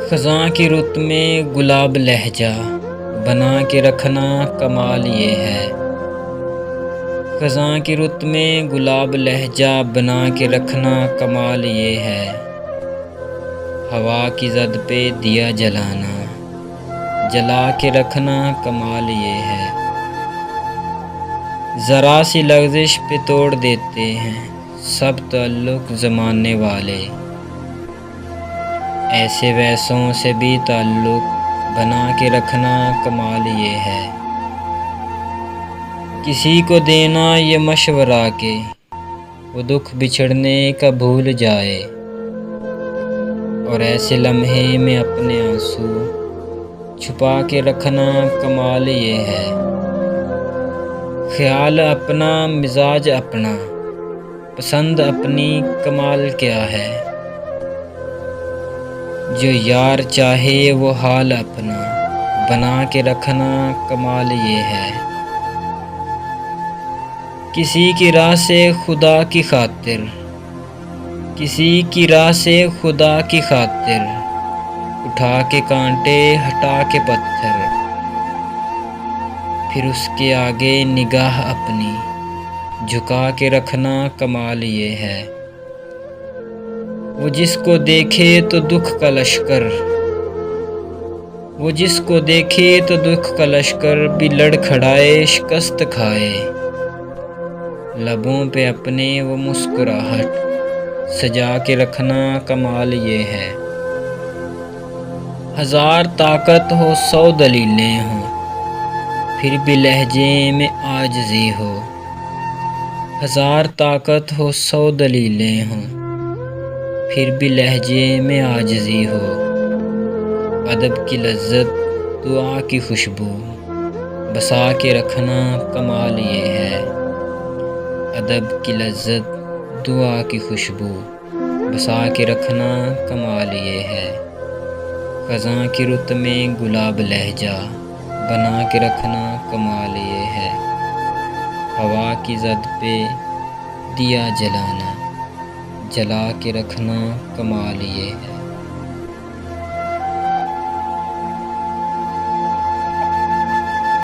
خزاں کی رت میں گلاب لہجہ بنا کے رکھنا کمال یہ ہے۔ خزاں کی رت میں گلاب لہجہ بنا کے رکھنا کمال یہ ہے۔ ہوا کی زد پہ دیا جلانا، جلا کے رکھنا کمال یہ ہے۔ ذرا سی لغزش پہ توڑ دیتے ہیں سب تعلق زمانے والے، ایسے ویسوں سے بھی تعلق بنا کے رکھنا کمال یہ ہے۔ کسی کو دینا یہ مشورہ کہ وہ دکھ بچھڑنے کا بھول جائے، اور ایسے لمحے میں اپنے آنسو چھپا کے رکھنا کمال یہ ہے۔ خیال اپنا، مزاج اپنا، پسند اپنی، کمال کیا ہے۔ جو یار چاہے وہ حال اپنا بنا کے رکھنا کمال یہ ہے۔ کسی کی راہ سے خدا کی خاطر، کسی کی راہ سے خدا کی خاطر، اٹھا کے کانٹے ہٹا کے پتھر، پھر اس کے آگے نگاہ اپنی جھکا کے رکھنا کمال یہ ہے۔ وہ جس کو دیکھے تو دکھ کا لشکر، وہ جس کو دیکھے تو دکھ کا لشکر بھی لڑ کھڑائے شکست کھائے، لبوں پہ اپنے وہ مسکراہٹ سجا کے رکھنا کمال یہ ہے۔ ہزار طاقت ہو، 100 دلیلیں ہوں، پھر بھی لہجے میں عاجزی ہو۔ ہزار طاقت ہو، 100 دلیلیں ہوں، پھر بھی لہجے میں عاجزی ہو۔ ادب کی لذت، دعا کی خوشبو، بسا کے رکھنا کمال یہ ہے۔ ادب کی لذت، دعا کی خوشبو، بسا کے رکھنا کمال یہ ہے۔ خزاں کی رت میں گلاب لہجہ بنا کے رکھنا کمال یہ ہے۔ ہوا کی زد پہ دیا جلانا، جلا کے رکھنا کمال یہ ہے۔